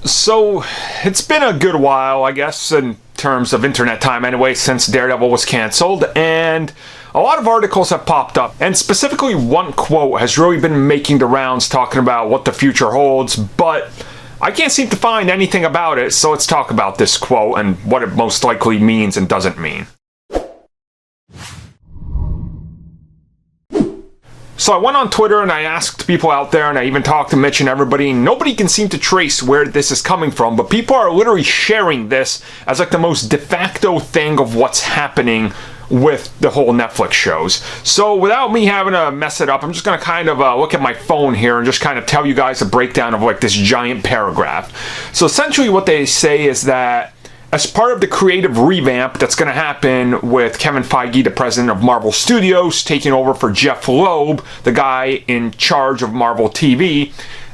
So, it's been a good while, I guess, in terms of internet time anyway, since Daredevil was cancelled, and a lot of articles have popped up, and specifically one quote has really been making the rounds talking about what the future holds, but I can't seem to find anything about it, so let's talk about this quote and what it most likely means and doesn't mean. So I went on Twitter and I asked people out there, and I even talked to Mitch and everybody, and nobody can seem to trace where this is coming from, but people are literally sharing this as like the most de facto thing of what's happening with the whole Netflix shows. So without me having to mess it up, I'm just going to kind of look at my phone here and just kind of tell you guys a breakdown of like this giant paragraph. So essentially what they say is that as part of the creative revamp that's going to happen with Kevin Feige, the president of Marvel Studios, taking over for Jeff Loeb, the guy in charge of Marvel TV,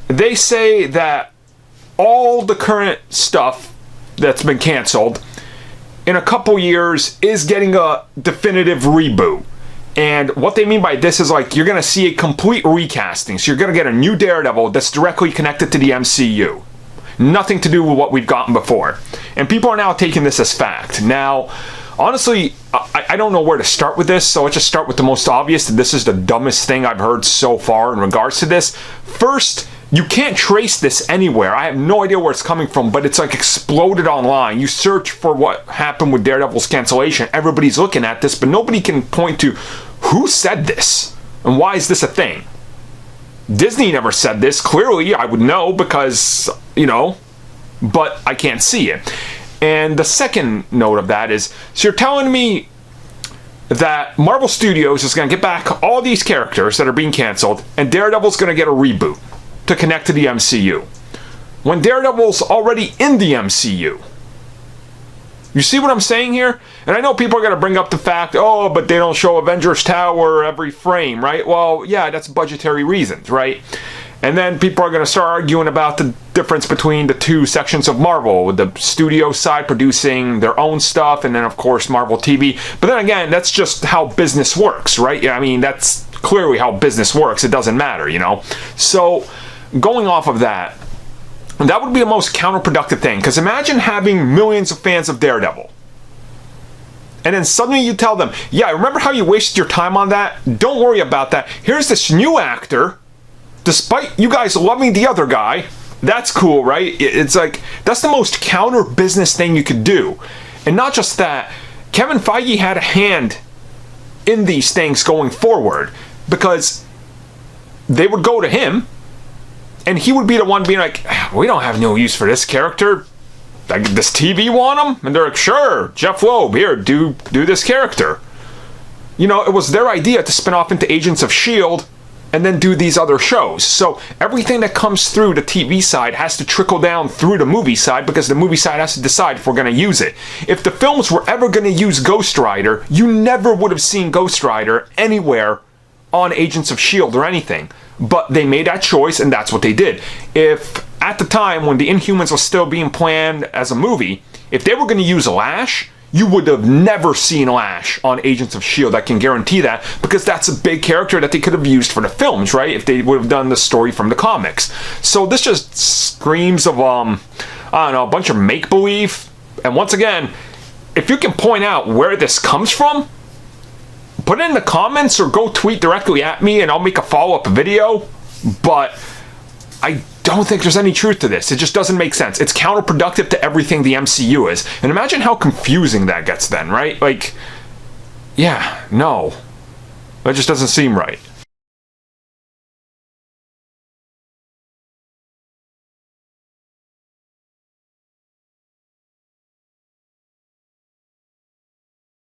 they say that all the current stuff that's been canceled in a couple years is getting a definitive reboot. And what they mean by this is like you're going to see a complete recasting. So you're going to get a new Daredevil that's directly connected to the MCU. Nothing to do with what we've gotten before. And people are now taking this as fact. Now, honestly, I don't know where to start with this, so let's just start with the most obvious. This is the dumbest thing I've heard so far in regards to this. First, you can't trace this anywhere. I have no idea where it's coming from, but it's like exploded online. You search for what happened with Daredevil's cancellation. Everybody's looking at this, but nobody can point to who said this and why is this a thing. Disney never said this. Clearly, I would know because, you know, but I can't see it. And the second note of that is, so you're telling me that Marvel Studios is going to get back all these characters that are being canceled, and Daredevil's going to get a reboot to connect to the MCU, when Daredevil's already in the MCU. You see what I'm saying here? And I know people are going to bring up the fact, oh, but they don't show Avengers Tower every frame, right? Well, yeah, that's budgetary reasons, right? And then people are going to start arguing about the difference between the two sections of Marvel, with the studio side producing their own stuff, and then, of course, Marvel TV. But then again, that's just how business works, right? I mean, that's clearly how business works. It doesn't matter, you know? So, going off of that, that would be the most counterproductive thing, because imagine having millions of fans of Daredevil, and then suddenly you tell them, yeah, remember how you wasted your time on that? Don't worry about that. Here's this new actor, despite you guys loving the other guy. That's cool, right? It's like, that's the most counter-business thing you could do. And not just that, Kevin Feige had a hand in these things going forward, because they would go to him, and he would be the one being like, we don't have no use for this character. Like, does TV want him? And they're like, sure, Jeff Loeb, here, do this character. You know, it was their idea to spin off into Agents of S.H.I.E.L.D. and then do these other shows. So everything that comes through the TV side has to trickle down through the movie side, because the movie side has to decide if we're going to use it. If the films were ever going to use Ghost Rider, you never would have seen Ghost Rider anywhere on Agents of S.H.I.E.L.D. or anything. But they made that choice, and that's what they did. If, at the time, when the Inhumans was still being planned as a movie, if they were going to use Lash, you would have never seen Lash on Agents of S.H.I.E.L.D. I can guarantee that, because that's a big character that they could have used for the films, right? If they would have done the story from the comics. So this just screams of, I don't know, a bunch of make-believe. And once again, if you can point out where this comes from, put it in the comments or go tweet directly at me and I'll make a follow-up video. But I don't think there's any truth to this. It just doesn't make sense. It's counterproductive to everything the MCU is. And imagine how confusing that gets then, right? Like, yeah, no. That just doesn't seem right.